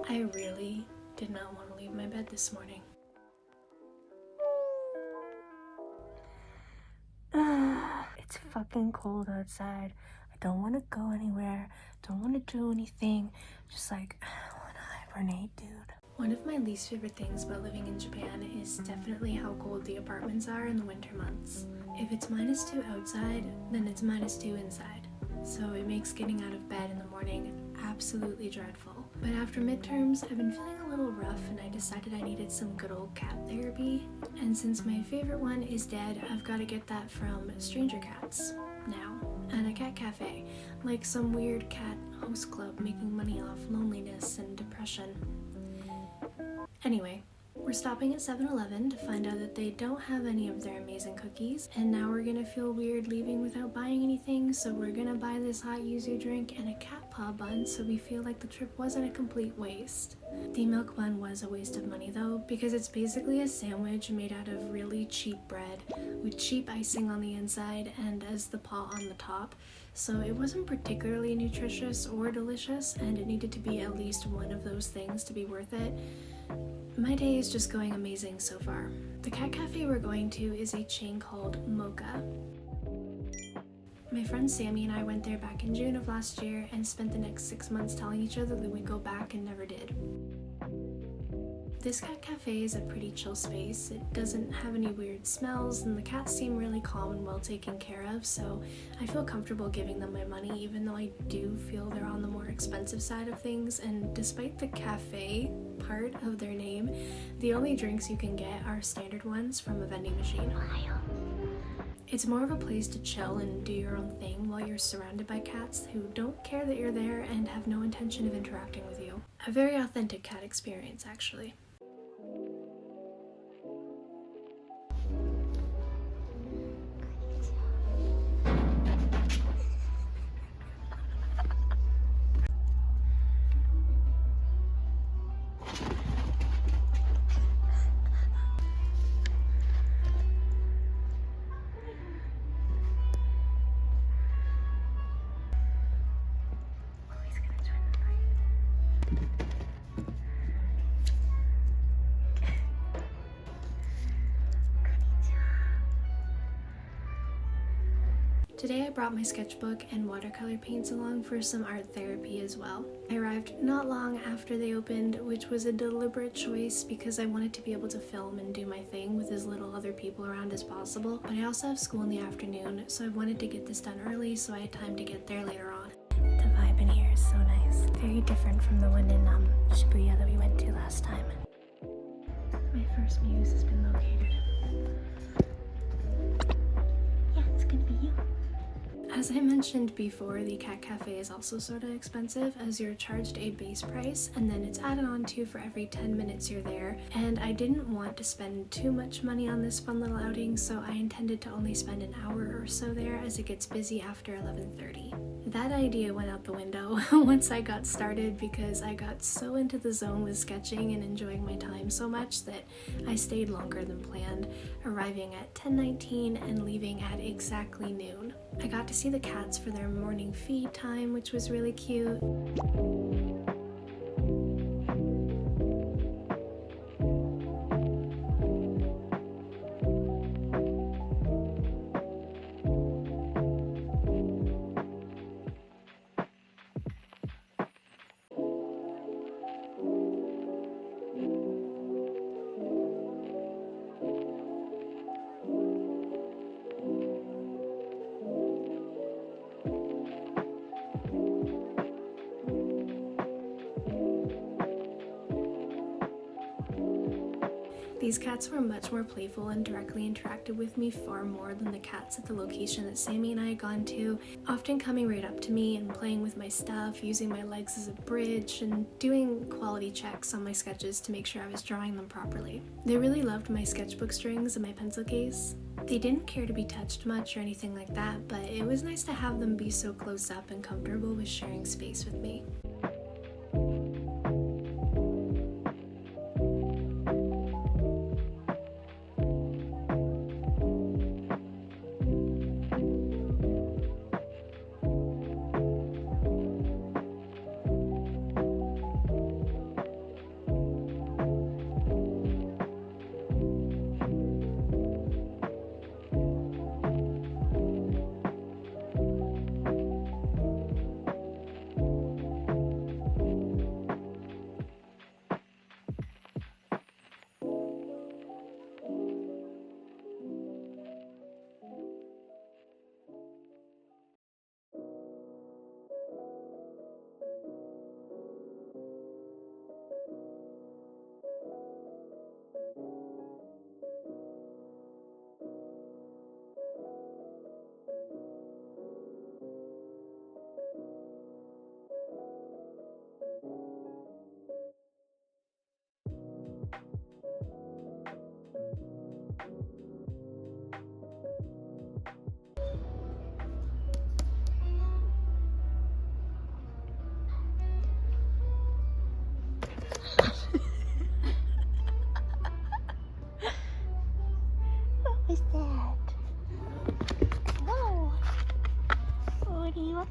I really did not want to leave my bed this morning. It's fucking cold outside. I don't want to go anywhere. Don't want to do anything. Just like, I want to hibernate, dude. One of my least favorite things about living in Japan is definitely how cold the apartments are in the winter months. If it's -2 outside, then it's -2 inside. So it makes getting out of bed in the morning absolutely dreadful. But after midterms, I've been feeling a little rough and I decided I needed some good old cat therapy. And since my favorite one is dead, I've got to get that from Stranger Cats now. And a cat cafe, like some weird cat host club making money off loneliness and depression. Anyway, we're stopping at 7-Eleven to find out that they don't have any of their amazing cookies, and now we're gonna feel weird leaving without buying anything, so we're gonna buy this hot yuzu drink and a cat paw bun so we feel like the trip wasn't a complete waste. The milk bun was a waste of money though, because it's basically a sandwich made out of really cheap bread with cheap icing on the inside and as the paw on the top, so it wasn't particularly nutritious or delicious, and it needed to be at least one of those things to be worth it. My day is just going amazing so far. The cat cafe we're going to is a chain called Mocha. My friend Sammy and I went there back in June of last year and spent the next 6 months telling each other that we'd go back and never did. This cat cafe is a pretty chill space. It doesn't have any weird smells and the cats seem really calm and well taken care of, so I feel comfortable giving them my money even though I do feel they're on the more expensive side of things, and despite the cafe part of their name, the only drinks you can get are standard ones from a vending machine. It's more of a place to chill and do your own thing while you're surrounded by cats who don't care that you're there and have no intention of interacting with you. A very authentic cat experience, actually. Today I brought my sketchbook and watercolor paints along for some art therapy as well. I arrived not long after they opened, which was a deliberate choice because I wanted to be able to film and do my thing with as little other people around as possible, but I also have school in the afternoon, so I wanted to get this done early so I had time to get there later on. The vibe in here is so nice. Very different from the one in Shibuya that we went to last time. My first muse has been located. Yeah, it's gonna be you. As I mentioned before, the cat cafe is also sort of expensive as you're charged a base price and then it's added on to for every 10 minutes you're there, and I didn't want to spend too much money on this fun little outing, so I intended to only spend an hour or so there as it gets busy after 11:30. That idea went out the window once I got started because I got so into the zone with sketching and enjoying my time so much that I stayed longer than planned, arriving at 10:19 and leaving at exactly noon. I got to see the cats for their morning feed time, which was really cute. These cats were much more playful and directly interacted with me far more than the cats at the location that Sammy and I had gone to, often coming right up to me and playing with my stuff, using my legs as a bridge, and doing quality checks on my sketches to make sure I was drawing them properly. They really loved my sketchbook strings and my pencil case. They didn't care to be touched much or anything like that, but it was nice to have them be so close up and comfortable with sharing space with me.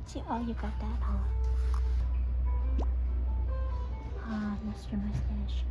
See, oh, you got that, huh? Ah, Mr. Mustache.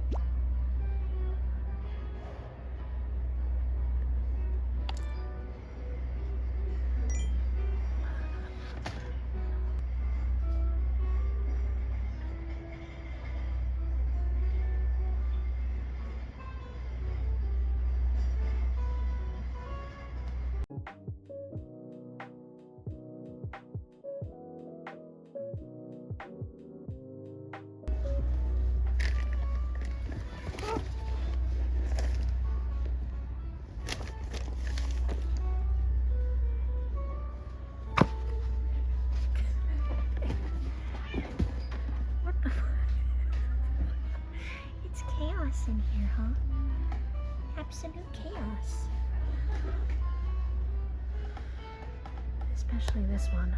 What the fuck? It's chaos in here, huh? Absolute chaos. Especially this one.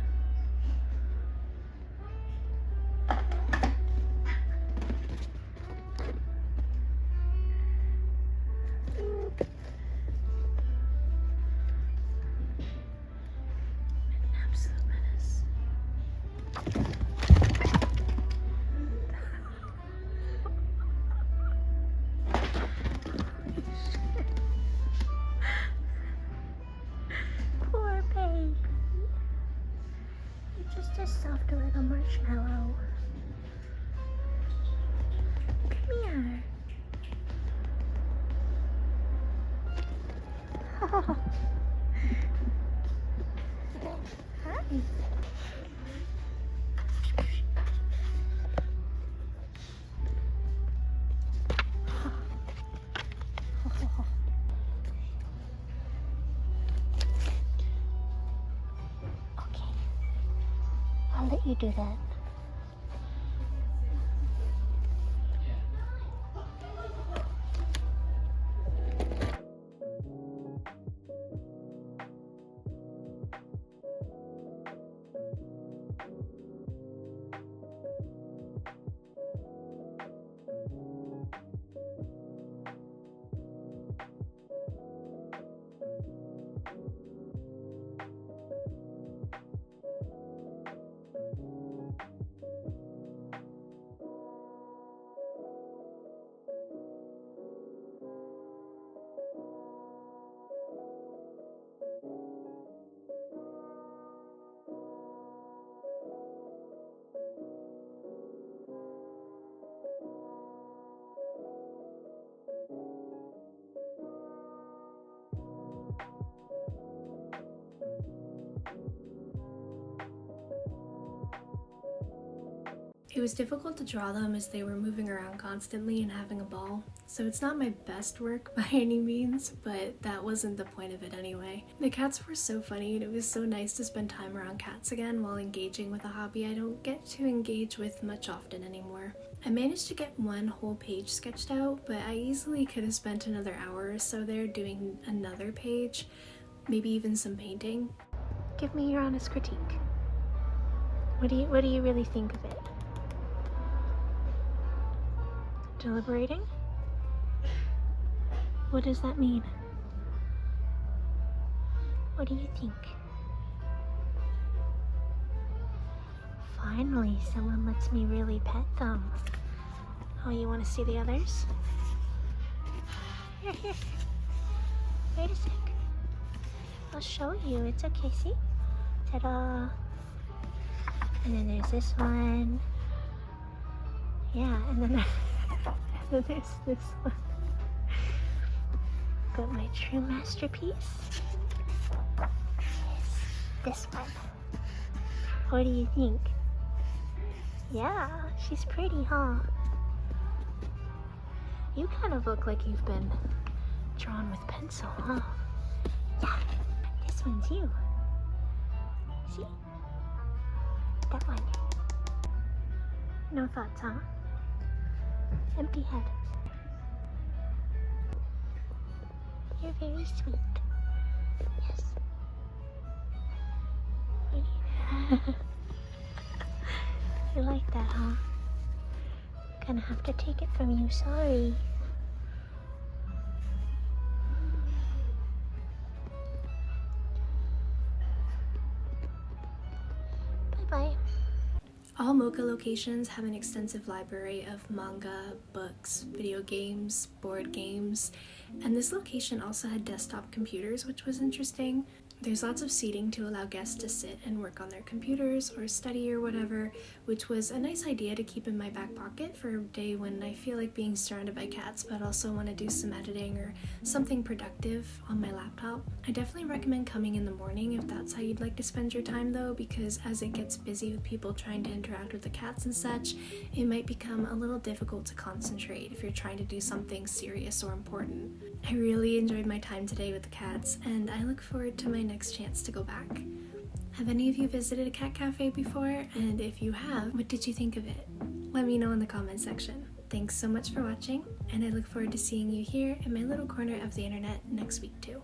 Absolute menace. Poor baby. You're just a soft little marshmallow. Come here. Hi. Okay. I'll let you do that. It was difficult to draw them as they were moving around constantly and having a ball, so it's not my best work by any means, but that wasn't the point of it anyway. The cats were so funny and it was so nice to spend time around cats again while engaging with a hobby I don't get to engage with much often anymore. I managed to get one whole page sketched out, but I easily could have spent another hour or so there doing another page, maybe even some painting. Give me your honest critique. What do you really think of it? Deliberating? What does that mean? What do you think? Finally, someone lets me really pet them. Oh, you want to see the others? Here. Wait a sec. I'll show you. It's okay, see? Ta-da! And then there's this one. Yeah, and then there's this one. But my true masterpiece is this one. What do you think? Yeah, she's pretty, huh? You kind of look like you've been drawn with pencil, huh? Yeah, this one's you. See? That one. No thoughts, huh? Empty head. You're very sweet. Yes. You like that, huh? Gonna have to take it from you, sorry. Bye All Mocha locations have an extensive library of manga, books, video games, board games, and this location also had desktop computers, which was interesting. There's lots of seating to allow guests to sit and work on their computers or study or whatever, which was a nice idea to keep in my back pocket for a day when I feel like being surrounded by cats but also want to do some editing or something productive on my laptop. I definitely recommend coming in the morning if that's how you'd like to spend your time though, because as it gets busy with people trying to interact with the cats and such, it might become a little difficult to concentrate if you're trying to do something serious or important. I really enjoyed my time today with the cats, and I look forward to my next chance to go back. Have any of you visited a cat cafe before? And if you have, what did you think of it? Let me know in the comment section. Thanks so much for watching, and I look forward to seeing you here in my little corner of the internet next week too.